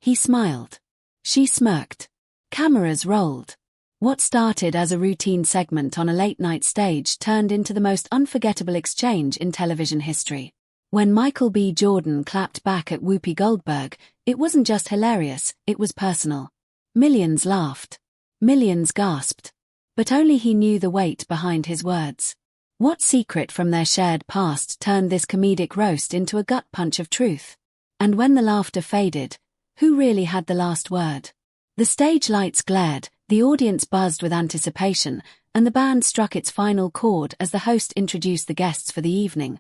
He smiled. She smirked. Cameras rolled. What started as a routine segment on a late-night stage turned into the most unforgettable exchange in television history. When Michael B. Jordan clapped back at Whoopi Goldberg, it wasn't just hilarious, it was personal. Millions laughed. Millions gasped. But only he knew the weight behind his words. What secret from their shared past turned this comedic roast into a gut punch of truth? And when the laughter faded, who really had the last word? The stage lights glared, the audience buzzed with anticipation, and the band struck its final chord as the host introduced the guests for the evening.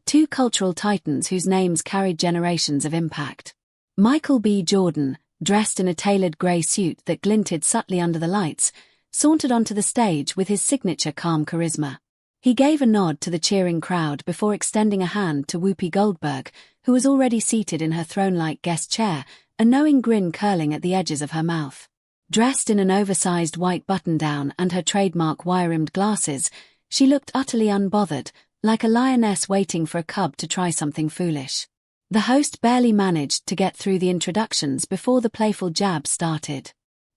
Two cultural titans whose names carried generations of impact. Michael B. Jordan, dressed in a tailored grey suit that glinted subtly under the lights, sauntered onto the stage with his signature calm charisma. He gave a nod to the cheering crowd before extending a hand to Whoopi Goldberg, who was already seated in her throne-like guest chair, a knowing grin curling at the edges of her mouth. Dressed in an oversized white button-down and her trademark wire-rimmed glasses, she looked utterly unbothered, like a lioness waiting for a cub to try something foolish. The host barely managed to get through the introductions before the playful jab started.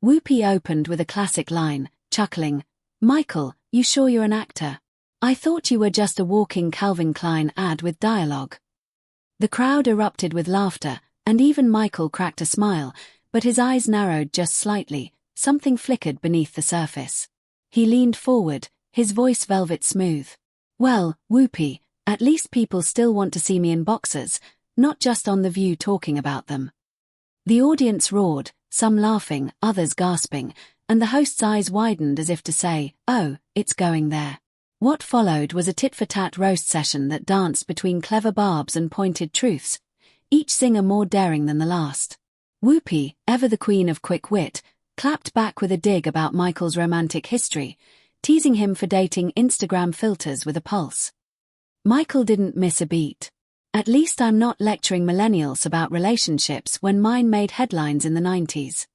Whoopi opened with a classic line, chuckling, "Michael, you sure you're an actor? I thought you were just a walking Calvin Klein ad with dialogue." The crowd erupted with laughter, and even Michael cracked a smile, but his eyes narrowed just slightly, something flickered beneath the surface. He leaned forward, his voice velvet smooth. "Well, Whoopi, at least people still want to see me in boxers, not just on The View talking about them." The audience roared, some laughing, others gasping, and the host's eyes widened as if to say, "Oh, it's going there." What followed was a tit-for-tat roast session that danced between clever barbs and pointed truths, each singer more daring than the last. Whoopi, ever the queen of quick wit, clapped back with a dig about Michael's romantic history, teasing him for dating Instagram filters with a pulse. Michael didn't miss a beat. "At least I'm not lecturing millennials about relationships when mine made headlines in the 90s.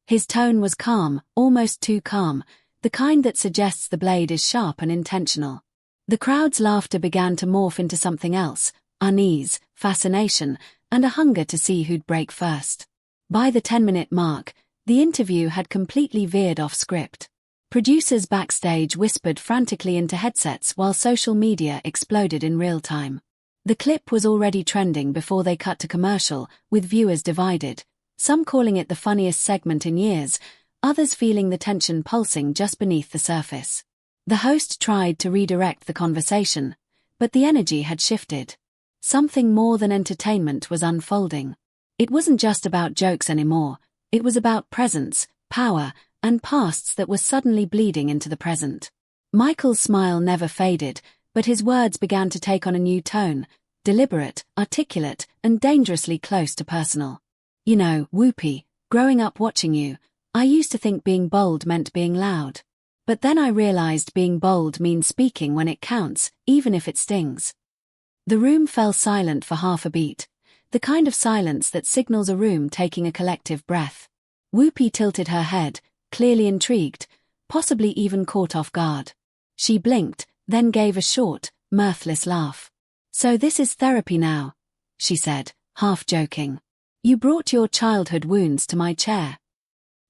His tone was calm, almost too calm, the kind that suggests the blade is sharp and intentional. The crowd's laughter began to morph into something else, unease, fascination, and a hunger to see who'd break first. By the 10-minute mark, the interview had completely veered off script. Producers backstage whispered frantically into headsets while social media exploded in real time. The clip was already trending before they cut to commercial, with viewers divided, some calling it the funniest segment in years, others feeling the tension pulsing just beneath the surface. The host tried to redirect the conversation, but the energy had shifted. Something more than entertainment was unfolding. It wasn't just about jokes anymore, it was about presence, power, and pasts that were suddenly bleeding into the present. Michael's smile never faded, but his words began to take on a new tone, deliberate, articulate, and dangerously close to personal. "You know, Whoopi, growing up watching you, I used to think being bold meant being loud. But then I realized being bold means speaking when it counts, even if it stings." The room fell silent for half a beat, the kind of silence that signals a room taking a collective breath. Whoopi tilted her head, clearly intrigued, possibly even caught off guard. She blinked, then gave a short, mirthless laugh. "So this is therapy now," she said, half joking. "You brought your childhood wounds to my chair."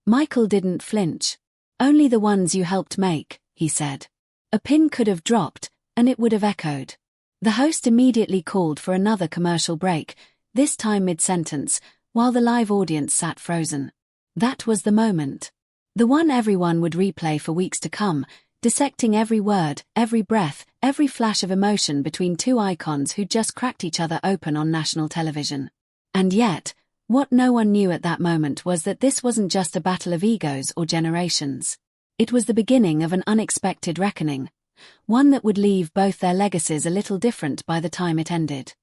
Michael didn't flinch. "Only the ones you helped make," he said. A pin could have dropped, and it would have echoed. The host immediately called for another commercial break, this time mid-sentence, while the live audience sat frozen. That was the moment. The one everyone would replay for weeks to come, dissecting every word, every breath, every flash of emotion between two icons who'd just cracked each other open on national television. And yet, what no one knew at that moment was that this wasn't just a battle of egos or generations. It was the beginning of an unexpected reckoning, one that would leave both their legacies a little different by the time it ended.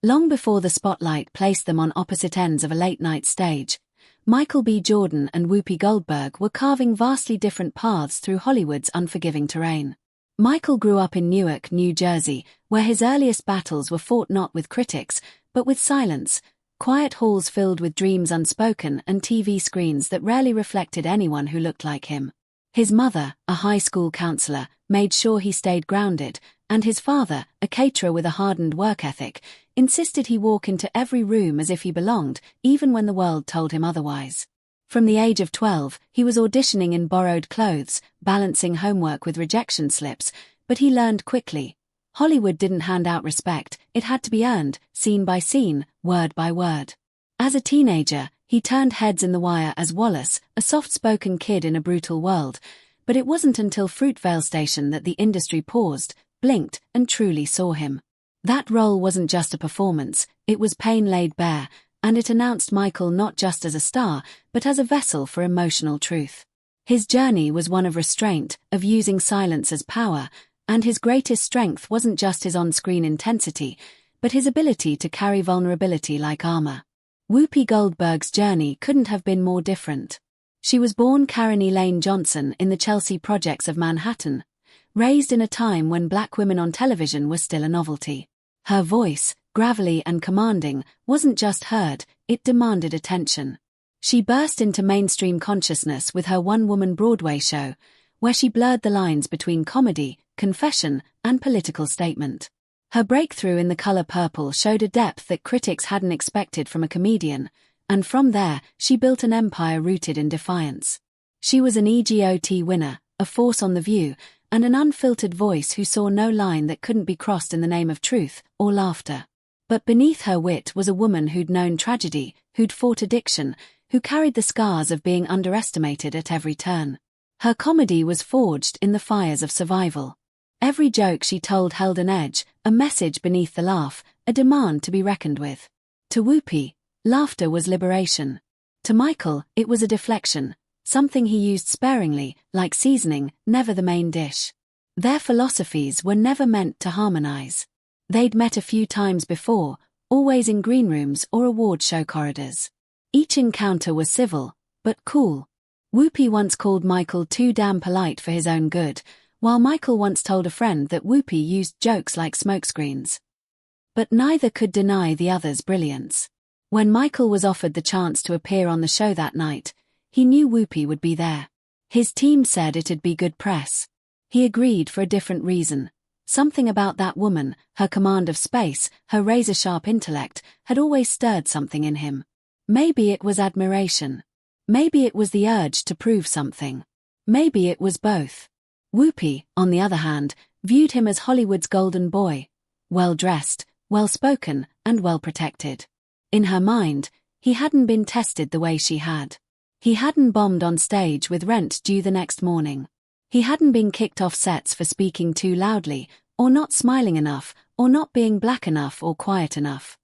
Long before the spotlight placed them on opposite ends of a late-night stage, Michael B. Jordan and Whoopi Goldberg were carving vastly different paths through Hollywood's unforgiving terrain. Michael grew up in Newark, New Jersey, where his earliest battles were fought not with critics, but with silence, quiet halls filled with dreams unspoken and TV screens that rarely reflected anyone who looked like him. His mother, a high school counselor, made sure he stayed grounded, and his father, a caterer with a hardened work ethic, insisted he walk into every room as if he belonged, even when the world told him otherwise. From the age of 12, he was auditioning in borrowed clothes, balancing homework with rejection slips, but he learned quickly. Hollywood didn't hand out respect, it had to be earned, scene by scene, word by word. As a teenager, he turned heads in The Wire as Wallace, a soft-spoken kid in a brutal world, but it wasn't until Fruitvale Station that the industry paused, blinked, and truly saw him. That role wasn't just a performance, it was pain laid bare, and it announced Michael not just as a star, but as a vessel for emotional truth. His journey was one of restraint, of using silence as power, and his greatest strength wasn't just his on-screen intensity, but his ability to carry vulnerability like armor. Whoopi Goldberg's journey couldn't have been more different. She was born Karen Elaine Johnson in the Chelsea projects of Manhattan, raised in a time when black women on television were still a novelty. Her voice, gravelly and commanding, wasn't just heard, it demanded attention. She burst into mainstream consciousness with her one-woman Broadway show, where she blurred the lines between comedy, confession, and political statement. Her breakthrough in The Color Purple showed a depth that critics hadn't expected from a comedian, and from there, she built an empire rooted in defiance. She was an EGOT winner, a force on The View, and an unfiltered voice who saw no line that couldn't be crossed in the name of truth or laughter. But beneath her wit was a woman who'd known tragedy, who'd fought addiction, who carried the scars of being underestimated at every turn. Her comedy was forged in the fires of survival. Every joke she told held an edge, a message beneath the laugh, a demand to be reckoned with. To Whoopi, laughter was liberation. To Michael, it was a deflection, something he used sparingly, like seasoning, never the main dish. Their philosophies were never meant to harmonize. They'd met a few times before, always in green rooms or award show corridors. Each encounter was civil, but cool. Whoopi once called Michael too damn polite for his own good, while Michael once told a friend that Whoopi used jokes like smokescreens. But neither could deny the other's brilliance. When Michael was offered the chance to appear on the show that night, he knew Whoopi would be there. His team said it'd be good press. He agreed for a different reason. Something about that woman, her command of space, her razor-sharp intellect, had always stirred something in him. Maybe it was admiration. Maybe it was the urge to prove something. Maybe it was both. Whoopi, on the other hand, viewed him as Hollywood's golden boy, well-dressed, well-spoken, and well-protected. In her mind, he hadn't been tested the way she had. He hadn't bombed on stage with rent due the next morning. He hadn't been kicked off sets for speaking too loudly, or not smiling enough, or not being black enough or quiet enough.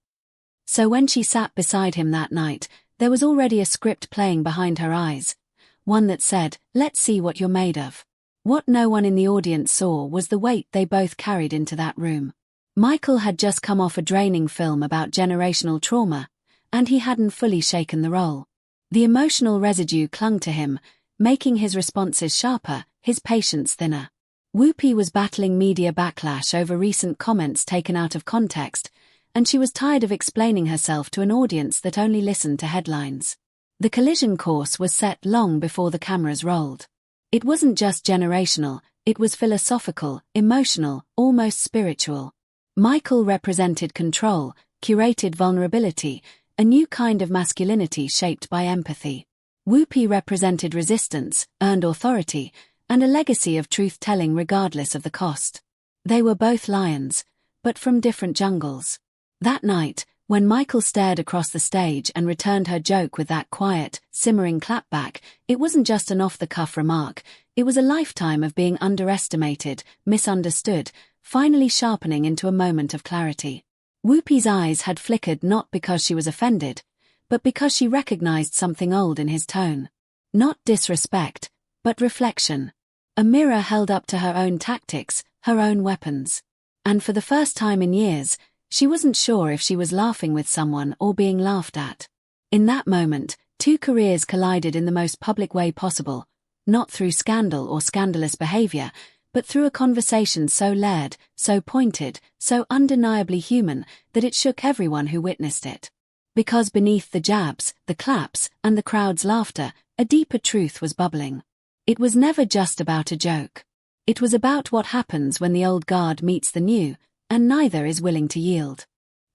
So when she sat beside him that night, there was already a script playing behind her eyes, one that said, "Let's see what you're made of." What no one in the audience saw was the weight they both carried into that room. Michael had just come off a draining film about generational trauma, and he hadn't fully shaken the role. The emotional residue clung to him, making his responses sharper, his patience thinner. Whoopi was battling media backlash over recent comments taken out of context, and she was tired of explaining herself to an audience that only listened to headlines. The collision course was set long before the cameras rolled. It wasn't just generational, it was philosophical, emotional, almost spiritual. Michael represented control, curated vulnerability, a new kind of masculinity shaped by empathy. Whoopi represented resistance, earned authority, and a legacy of truth-telling regardless of the cost. They were both lions, but from different jungles. That night, when Michael stared across the stage and returned her joke with that quiet, simmering clapback, it wasn't just an off-the-cuff remark, it was a lifetime of being underestimated, misunderstood, finally sharpening into a moment of clarity. Whoopi's eyes had flickered not because she was offended, but because she recognized something old in his tone. Not disrespect, but reflection. A mirror held up to her own tactics, her own weapons. And for the first time in years, she wasn't sure if she was laughing with someone or being laughed at. In that moment, two careers collided in the most public way possible, not through scandal or scandalous behavior, but through a conversation so layered, so pointed, so undeniably human, that it shook everyone who witnessed it. Because beneath the jabs, the claps, and the crowd's laughter, a deeper truth was bubbling. It was never just about a joke. It was about what happens when the old guard meets the new, and neither is willing to yield.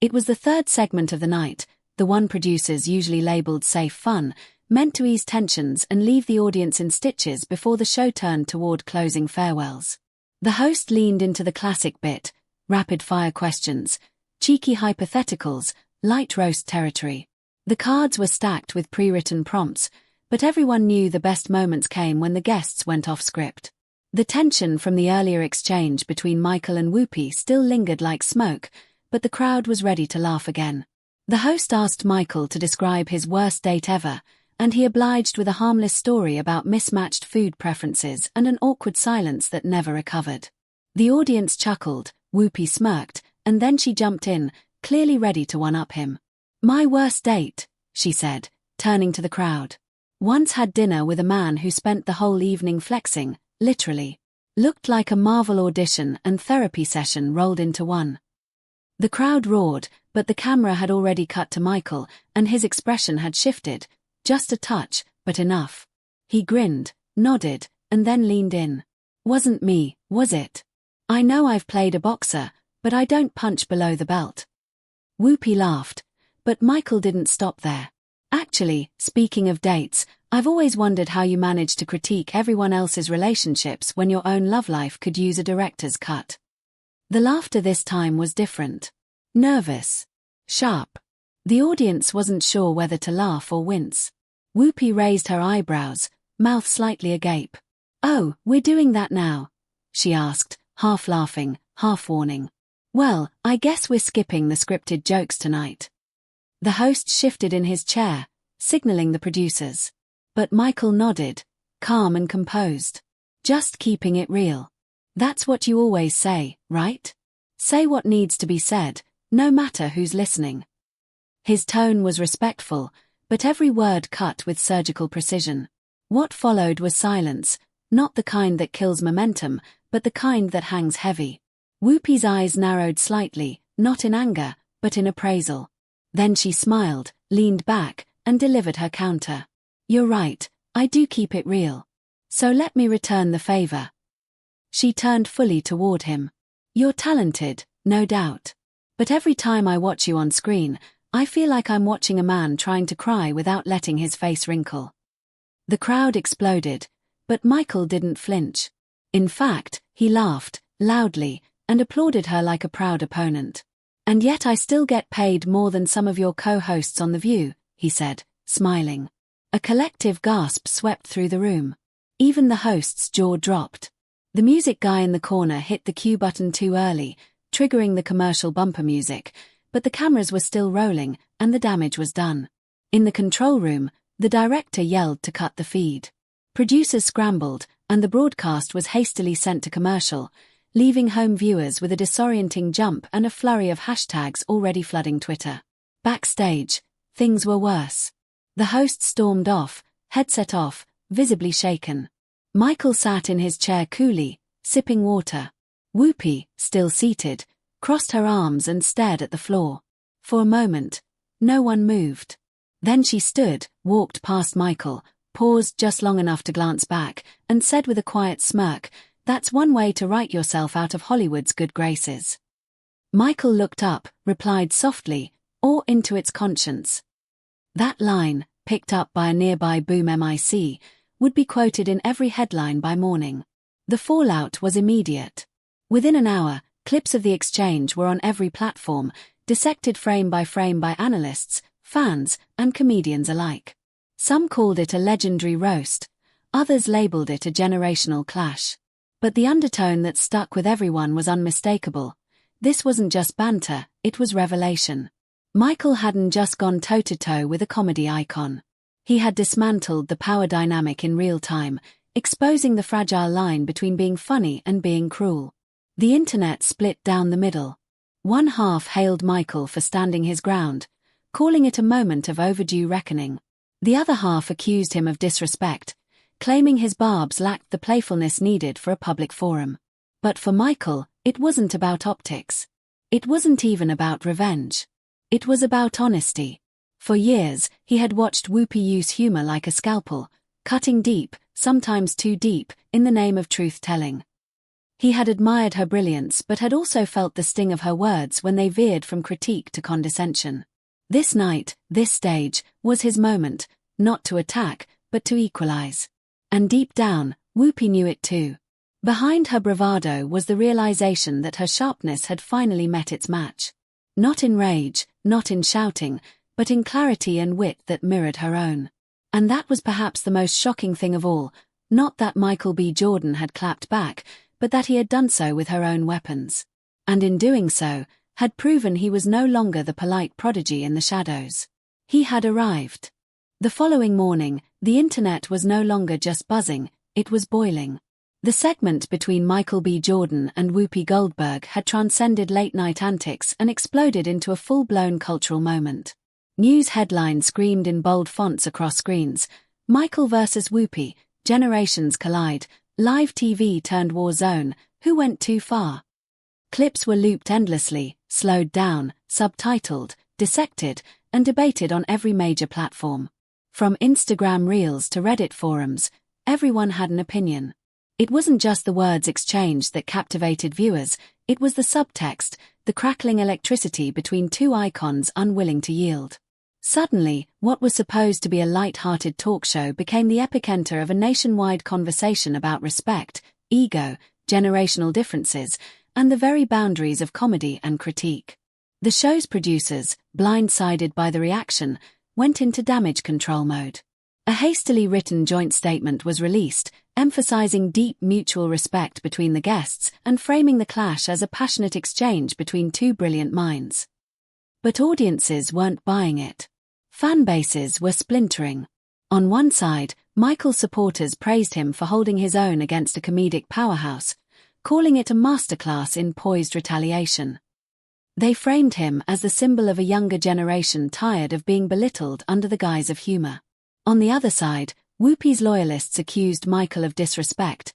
It was the third segment of the night, the one producers usually labeled safe fun, meant to ease tensions and leave the audience in stitches before the show turned toward closing farewells. The host leaned into the classic bit, rapid-fire questions, cheeky hypotheticals, light roast territory. The cards were stacked with pre-written prompts, but everyone knew the best moments came when the guests went off script. The tension from the earlier exchange between Michael and Whoopi still lingered like smoke, but the crowd was ready to laugh again. The host asked Michael to describe his worst date ever, and he obliged with a harmless story about mismatched food preferences and an awkward silence that never recovered. The audience chuckled, Whoopi smirked, and then she jumped in, clearly ready to one-up him. "My worst date," she said, turning to the crowd. "Once had dinner with a man who spent the whole evening flexing, literally. Looked like a Marvel audition and therapy session rolled into one." The crowd roared, but the camera had already cut to Michael, and his expression had shifted. Just a touch, but enough. He grinned, nodded, and then leaned in. "Wasn't me, was it? I know I've played a boxer, but I don't punch below the belt." Whoopi laughed, but Michael didn't stop there. "Actually, speaking of dates, I've always wondered how you manage to critique everyone else's relationships when your own love life could use a director's cut." The laughter this time was different. Nervous. Sharp. The audience wasn't sure whether to laugh or wince. Whoopi raised her eyebrows, mouth slightly agape. "Oh, we're doing that now?" she asked, half laughing, half warning. "Well, I guess we're skipping the scripted jokes tonight." The host shifted in his chair, signaling the producers. But Michael nodded, calm and composed. "Just keeping it real. That's what you always say, right? Say what needs to be said, no matter who's listening." His tone was respectful, but every word cut with surgical precision. What followed was silence, not the kind that kills momentum, but the kind that hangs heavy. Whoopi's eyes narrowed slightly, not in anger, but in appraisal. Then she smiled, leaned back, and delivered her counter. "You're right, I do keep it real. So let me return the favor." She turned fully toward him. "You're talented, no doubt. But every time I watch you on screen, I feel like I'm watching a man trying to cry without letting his face wrinkle." The crowd exploded, but Michael didn't flinch. In fact, he laughed, loudly, and applauded her like a proud opponent. "And yet I still get paid more than some of your co-hosts on The View," he said, smiling. A collective gasp swept through the room. Even the host's jaw dropped. The music guy in the corner hit the cue button too early, triggering the commercial bumper music, but the cameras were still rolling, and the damage was done. In the control room, the director yelled to cut the feed. Producers scrambled, and the broadcast was hastily sent to commercial, leaving home viewers with a disorienting jump and a flurry of hashtags already flooding Twitter. Backstage, things were worse. The host stormed off, headset off, visibly shaken. Michael sat in his chair coolly, sipping water. Whoopi, still seated, crossed her arms and stared at the floor. For a moment, no one moved. Then she stood, walked past Michael, paused just long enough to glance back, and said with a quiet smirk, "That's one way to write yourself out of Hollywood's good graces." Michael looked up, replied softly, "Or into its conscience." That line, picked up by a nearby boom mic, would be quoted in every headline by morning. The fallout was immediate. Within an hour, clips of the exchange were on every platform, dissected frame by analysts, fans, and comedians alike. Some called it a legendary roast, others labeled it a generational clash. But the undertone that stuck with everyone was unmistakable. This wasn't just banter, it was revelation. Michael hadn't just gone toe-to-toe with a comedy icon. He had dismantled the power dynamic in real time, exposing the fragile line between being funny and being cruel. The internet split down the middle. One half hailed Michael for standing his ground, calling it a moment of overdue reckoning. The other half accused him of disrespect, claiming his barbs lacked the playfulness needed for a public forum. But for Michael, it wasn't about optics. It wasn't even about revenge. It was about honesty. For years, he had watched Whoopi use humor like a scalpel, cutting deep, sometimes too deep, in the name of truth-telling. He had admired her brilliance but had also felt the sting of her words when they veered from critique to condescension. This night, this stage, was his moment, not to attack, but to equalize. And deep down, Whoopi knew it too. Behind her bravado was the realization that her sharpness had finally met its match. Not in rage, not in shouting, but in clarity and wit that mirrored her own. And that was perhaps the most shocking thing of all, not that Michael B. Jordan had clapped back, but that he had done so with her own weapons. And in doing so, had proven he was no longer the polite prodigy in the shadows. He had arrived. The following morning, the internet was no longer just buzzing, it was boiling. The segment between Michael B. Jordan and Whoopi Goldberg had transcended late-night antics and exploded into a full-blown cultural moment. News headlines screamed in bold fonts across screens, "Michael versus Whoopi, generations collide, live TV turned war zone, who went too far?" Clips were looped endlessly, slowed down, subtitled, dissected, and debated on every major platform. From Instagram Reels to Reddit forums, everyone had an opinion. It wasn't just the words exchanged that captivated viewers, it was the subtext, the crackling electricity between two icons unwilling to yield. Suddenly, what was supposed to be a light-hearted talk show became the epicenter of a nationwide conversation about respect, ego, generational differences, and the very boundaries of comedy and critique. The show's producers, blindsided by the reaction, went into damage control mode. A hastily written joint statement was released, emphasizing deep mutual respect between the guests and framing the clash as a passionate exchange between two brilliant minds. But audiences weren't buying it. Fan bases were splintering. On one side, Michael's supporters praised him for holding his own against a comedic powerhouse, calling it a masterclass in poised retaliation. They framed him as the symbol of a younger generation tired of being belittled under the guise of humor. On the other side, Whoopi's loyalists accused Michael of disrespect,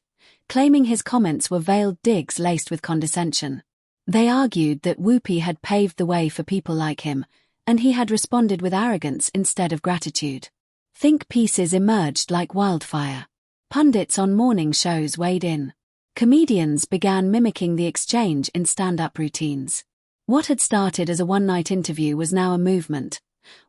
claiming his comments were veiled digs laced with condescension. They argued that Whoopi had paved the way for people like him, and he had responded with arrogance instead of gratitude. Think pieces emerged like wildfire. Pundits on morning shows weighed in. Comedians began mimicking the exchange in stand-up routines. What had started as a one-night interview was now a movement,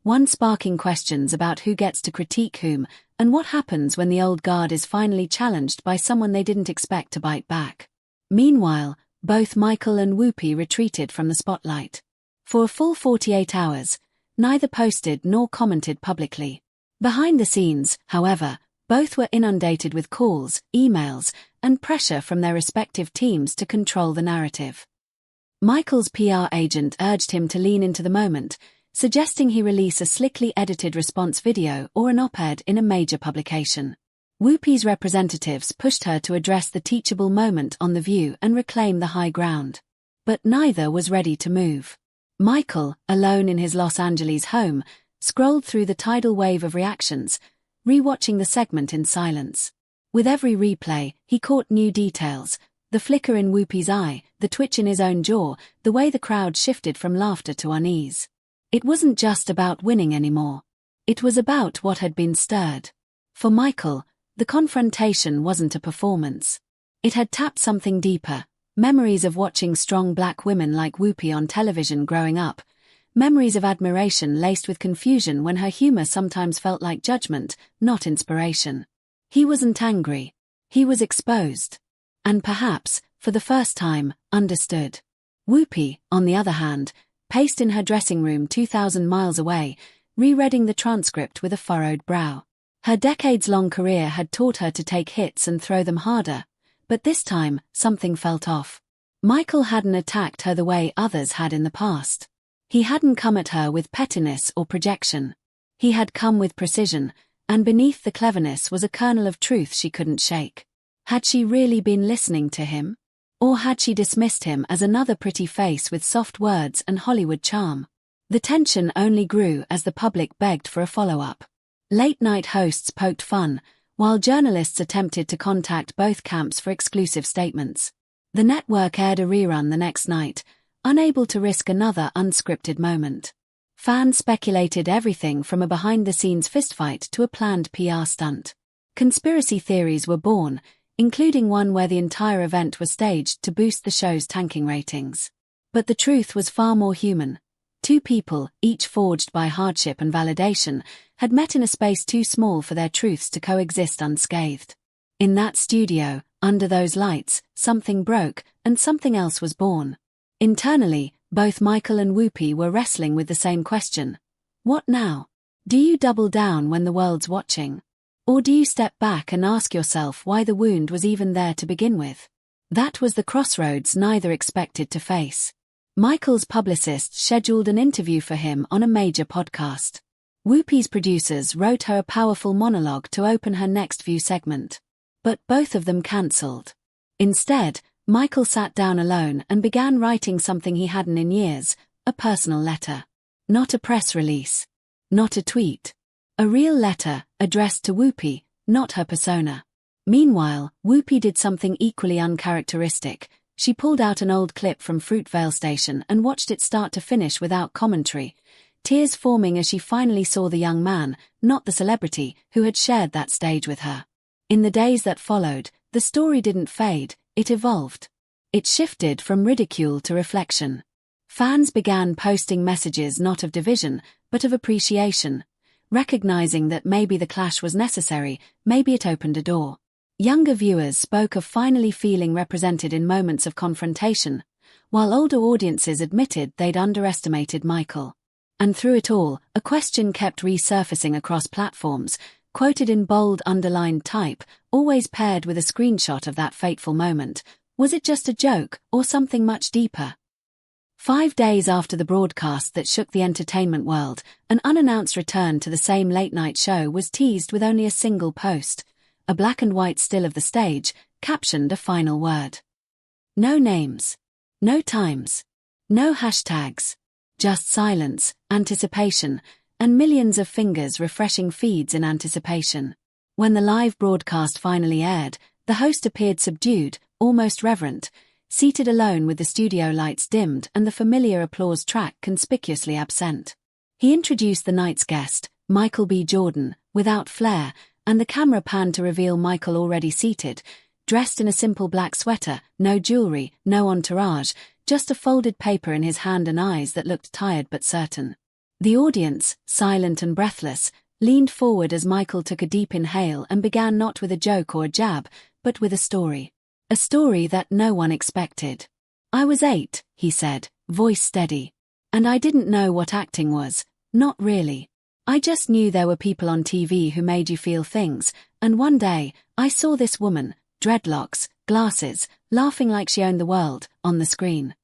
one sparking questions about who gets to critique whom, and what happens when the old guard is finally challenged by someone they didn't expect to bite back. Meanwhile, both Michael and Whoopi retreated from the spotlight. For a full 48 hours, neither posted nor commented publicly. Behind the scenes, however, both were inundated with calls, emails, and pressure from their respective teams to control the narrative. Michael's PR agent urged him to lean into the moment, suggesting he release a slickly edited response video or an op-ed in a major publication. Whoopi's representatives pushed her to address the teachable moment on The View and reclaim the high ground. But neither was ready to move. Michael, alone in his Los Angeles home, scrolled through the tidal wave of reactions, rewatching the segment in silence. With every replay, he caught new details, the flicker in Whoopi's eye, the twitch in his own jaw, the way the crowd shifted from laughter to unease. It wasn't just about winning anymore. It was about what had been stirred. For Michael, the confrontation wasn't a performance. It had tapped something deeper, memories of watching strong black women like Whoopi on television growing up, memories of admiration laced with confusion when her humor sometimes felt like judgment, not inspiration. He wasn't angry. He was exposed. And perhaps, for the first time, understood. Whoopi, on the other hand, paced in her dressing room 2,000 miles away, rereading the transcript with a furrowed brow. Her decades-long career had taught her to take hits and throw them harder, but this time, something felt off. Michael hadn't attacked her the way others had in the past. He hadn't come at her with pettiness or projection. He had come with precision, and beneath the cleverness was a kernel of truth she couldn't shake. Had she really been listening to him? Or had she dismissed him as another pretty face with soft words and Hollywood charm? The tension only grew as the public begged for a follow-up. Late-night hosts poked fun, while journalists attempted to contact both camps for exclusive statements. The network aired a rerun the next night, unable to risk another unscripted moment. Fans speculated everything from a behind-the-scenes fistfight to a planned PR stunt. Conspiracy theories were born, including one where the entire event was staged to boost the show's tanking ratings. But the truth was far more human. Two people, each forged by hardship and validation, had met in a space too small for their truths to coexist unscathed. In that studio, under those lights, something broke, and something else was born. Internally, both Michael and Whoopi were wrestling with the same question. What now? Do you double down when the world's watching? Or do you step back and ask yourself why the wound was even there to begin with? That was the crossroads neither expected to face. Michael's publicist scheduled an interview for him on a major podcast. Whoopi's producers wrote her a powerful monologue to open her next View segment. But both of them cancelled. Instead, Michael sat down alone and began writing something he hadn't in years, a personal letter. Not a press release. Not a tweet. A real letter, addressed to Whoopi, not her persona. Meanwhile, Whoopi did something equally uncharacteristic. She pulled out an old clip from Fruitvale Station and watched it start to finish without commentary, tears forming as she finally saw the young man, not the celebrity, who had shared that stage with her. In the days that followed, the story didn't fade, it evolved. It shifted from ridicule to reflection. Fans began posting messages not of division, but of appreciation, recognizing that maybe the clash was necessary, maybe it opened a door. Younger viewers spoke of finally feeling represented in moments of confrontation, while older audiences admitted they'd underestimated Michael. And through it all, a question kept resurfacing across platforms, quoted in bold underlined type, always paired with a screenshot of that fateful moment. Was it just a joke, or something much deeper? 5 days after the broadcast that shook the entertainment world, an unannounced return to the same late-night show was teased with only a single post. A black and white still of the stage, captioned a final word. No names. No times. No hashtags. Just silence, anticipation, and millions of fingers refreshing feeds in anticipation. When the live broadcast finally aired, the host appeared subdued, almost reverent, seated alone with the studio lights dimmed and the familiar applause track conspicuously absent. He introduced the night's guest, Michael B. Jordan, without flair, and the camera panned to reveal Michael already seated, dressed in a simple black sweater, no jewelry, no entourage, just a folded paper in his hand and eyes that looked tired but certain. The audience, silent and breathless, leaned forward as Michael took a deep inhale and began not with a joke or a jab, but with a story. A story that no one expected. I was 8, he said, voice steady. And I didn't know what acting was, not really. I just knew there were people on TV who made you feel things, and one day, I saw this woman, dreadlocks, glasses, laughing like she owned the world, on the screen.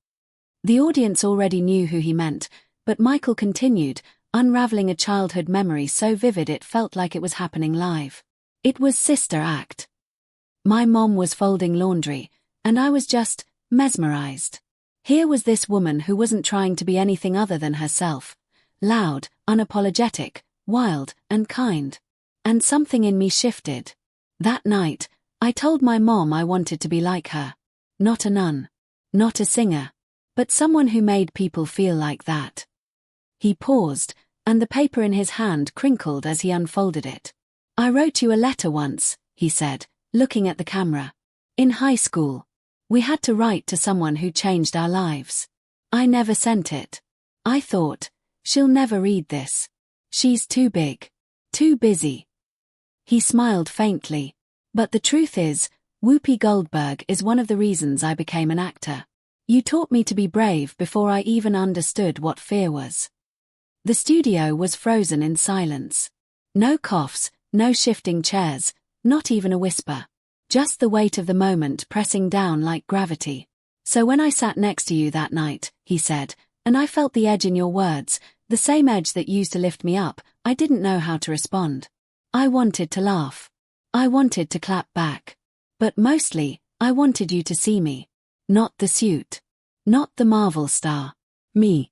The audience already knew who he meant, but Michael continued, unraveling a childhood memory so vivid it felt like it was happening live. It was Sister Act. My mom was folding laundry, and I was just mesmerized. Here was this woman who wasn't trying to be anything other than herself. Loud, unapologetic, wild, and kind. And something in me shifted. That night, I told my mom I wanted to be like her. Not a nun. Not a singer. But someone who made people feel like that. He paused, and the paper in his hand crinkled as he unfolded it. I wrote you a letter once, he said, looking at the camera. In high school. We had to write to someone who changed our lives. I never sent it. I thought, she'll never read this. She's too big. Too busy. He smiled faintly. But the truth is, Whoopi Goldberg is one of the reasons I became an actor. You taught me to be brave before I even understood what fear was. The studio was frozen in silence. No coughs, no shifting chairs, not even a whisper. Just the weight of the moment pressing down like gravity. So when I sat next to you that night, he said, and I felt the edge in your words, the same edge that used to lift me up, I didn't know how to respond. I wanted to laugh. I wanted to clap back. But mostly, I wanted you to see me. Not the suit. Not the Marvel star. Me.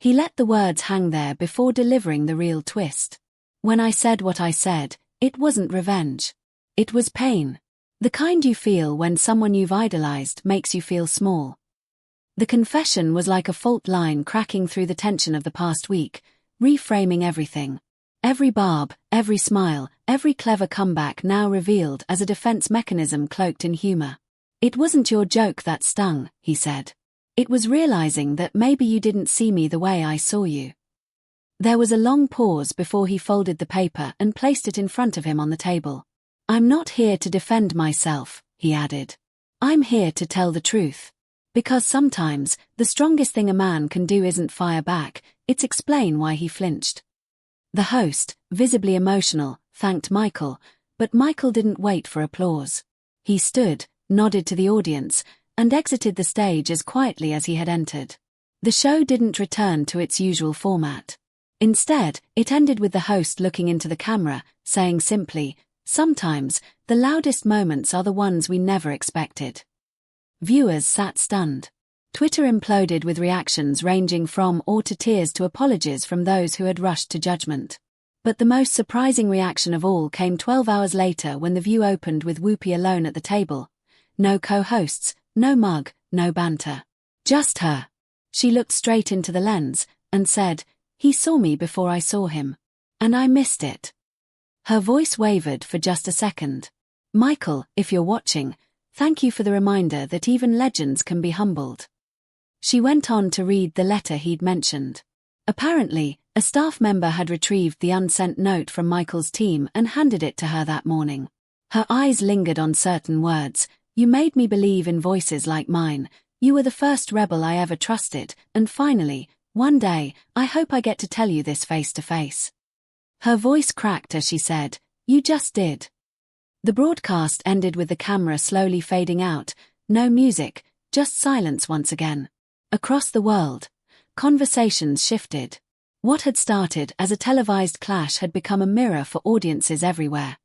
He let the words hang there before delivering the real twist. When I said what I said, it wasn't revenge. It was pain. The kind you feel when someone you've idolized makes you feel small. The confession was like a fault line cracking through the tension of the past week, reframing everything. Every barb, every smile, every clever comeback now revealed as a defense mechanism cloaked in humor. "It wasn't your joke that stung," he said. "It was realizing that maybe you didn't see me the way I saw you." There was a long pause before he folded the paper and placed it in front of him on the table. "I'm not here to defend myself," he added. "I'm here to tell the truth. Because sometimes, the strongest thing a man can do isn't fire back, it's explain why he flinched." The host, visibly emotional, thanked Michael, but Michael didn't wait for applause. He stood, nodded to the audience, and exited the stage as quietly as he had entered. The show didn't return to its usual format. Instead, it ended with the host looking into the camera, saying simply, "Sometimes, the loudest moments are the ones we never expected." Viewers sat stunned. Twitter imploded with reactions ranging from awe to tears to apologies from those who had rushed to judgment. But the most surprising reaction of all came 12 hours later when The View opened with Whoopi alone at the table. No co-hosts, no mug, no banter. Just her. She looked straight into the lens and said, "He saw me before I saw him. And I missed it." Her voice wavered for just a second. "Michael, if you're watching, thank you for the reminder that even legends can be humbled." She went on to read the letter he'd mentioned. Apparently, a staff member had retrieved the unsent note from Michael's team and handed it to her that morning. Her eyes lingered on certain words. "You made me believe in voices like mine. You were the first rebel I ever trusted, and finally, one day, I hope I get to tell you this face to face." Her voice cracked as she said, "You just did." The broadcast ended with the camera slowly fading out, no music, just silence once again. Across the world, conversations shifted. What had started as a televised clash had become a mirror for audiences everywhere,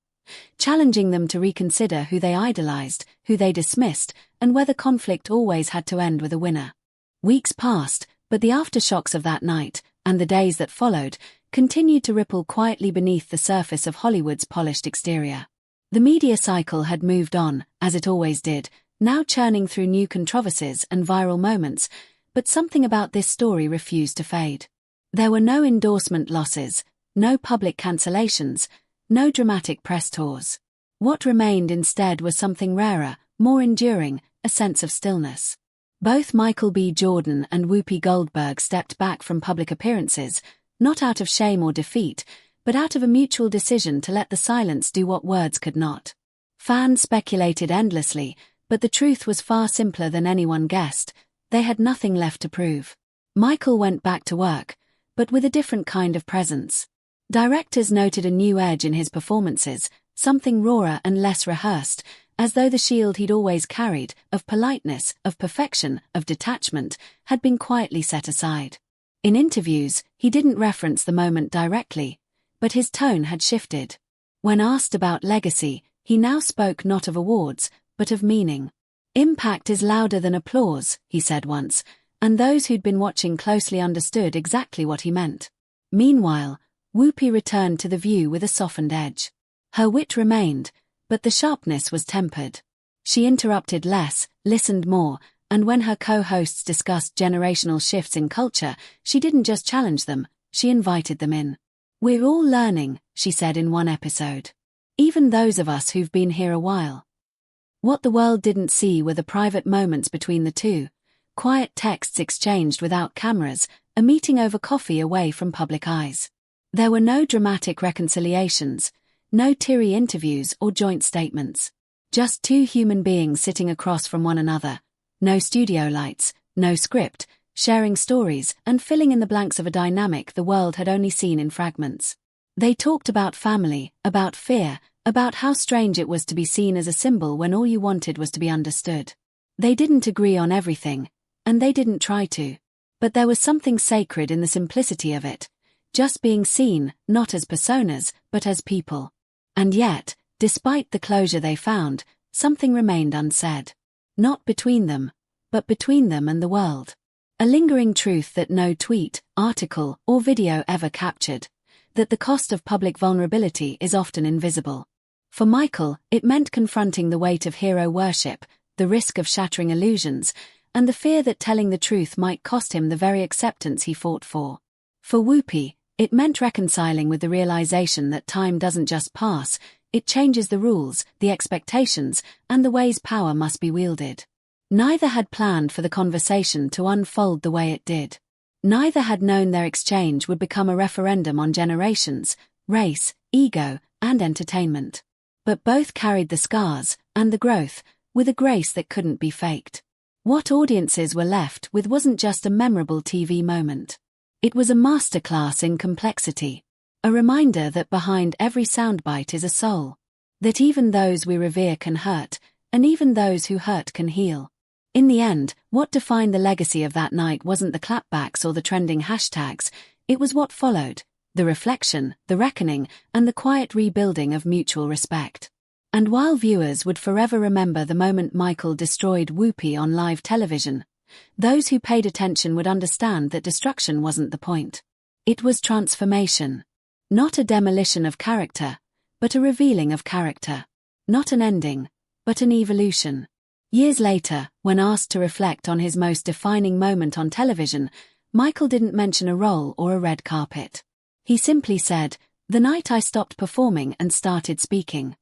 challenging them to reconsider who they idolized, who they dismissed, and whether conflict always had to end with a winner. Weeks passed, but the aftershocks of that night, and the days that followed, continued to ripple quietly beneath the surface of Hollywood's polished exterior. The media cycle had moved on, as it always did, now churning through new controversies and viral moments, but something about this story refused to fade. There were no endorsement losses, no public cancellations, no dramatic press tours. What remained instead was something rarer, more enduring, a sense of stillness. Both Michael B. Jordan and Whoopi Goldberg stepped back from public appearances, not out of shame or defeat, but out of a mutual decision to let the silence do what words could not. Fans speculated endlessly, but the truth was far simpler than anyone guessed. They had nothing left to prove. Michael went back to work, but with a different kind of presence. Directors noted a new edge in his performances, something rawer and less rehearsed, as though the shield he'd always carried, of politeness, of perfection, of detachment, had been quietly set aside. In interviews, he didn't reference the moment directly, but his tone had shifted. When asked about legacy, he now spoke not of awards, but of meaning. "Impact is louder than applause," he said once, and those who'd been watching closely understood exactly what he meant. Meanwhile, Whoopi returned to The View with a softened edge. Her wit remained, but the sharpness was tempered. She interrupted less, listened more, and when her co-hosts discussed generational shifts in culture, she didn't just challenge them, she invited them in. "We're all learning," she said in one episode. "Even those of us who've been here a while." What the world didn't see were the private moments between the two, quiet texts exchanged without cameras, a meeting over coffee away from public eyes. There were no dramatic reconciliations, no teary interviews or joint statements. Just two human beings sitting across from one another, no studio lights, no script, sharing stories and filling in the blanks of a dynamic the world had only seen in fragments. They talked about family, about fear, about how strange it was to be seen as a symbol when all you wanted was to be understood. They didn't agree on everything, and they didn't try to. But there was something sacred in the simplicity of it, just being seen, not as personas, but as people. And yet, despite the closure they found, something remained unsaid. Not between them, but between them and the world. A lingering truth that no tweet, article, or video ever captured, that the cost of public vulnerability is often invisible. For Michael, it meant confronting the weight of hero worship, the risk of shattering illusions, and the fear that telling the truth might cost him the very acceptance he fought for. For Whoopi, It meant reconciling with the realization that time doesn't just pass, it changes the rules, the expectations, and the ways power must be wielded. Neither had planned for the conversation to unfold the way it did. Neither had known their exchange would become a referendum on generations, race, ego, and entertainment. But both carried the scars, and the growth, with a grace that couldn't be faked. What audiences were left with wasn't just a memorable TV moment. It was a masterclass in complexity. A reminder that behind every soundbite is a soul. That even those we revere can hurt, and even those who hurt can heal. In the end, what defined the legacy of that night wasn't the clapbacks or the trending hashtags, it was what followed, the reflection, the reckoning, and the quiet rebuilding of mutual respect. And while viewers would forever remember the moment Michael destroyed Whoopi on live television, those who paid attention would understand that destruction wasn't the point. It was transformation. Not a demolition of character, but a revealing of character. Not an ending, but an evolution. Years later, when asked to reflect on his most defining moment on television, Michael didn't mention a role or a red carpet. He simply said, "The night I stopped performing and started speaking."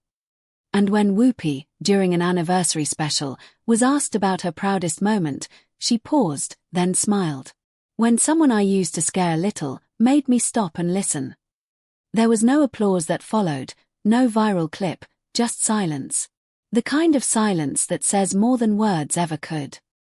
And when Whoopi, during an anniversary special, was asked about her proudest moment, she paused, then smiled. "When someone I used to scare a little made me stop and listen." There was no applause that followed, no viral clip, just silence. The kind of silence that says more than words ever could.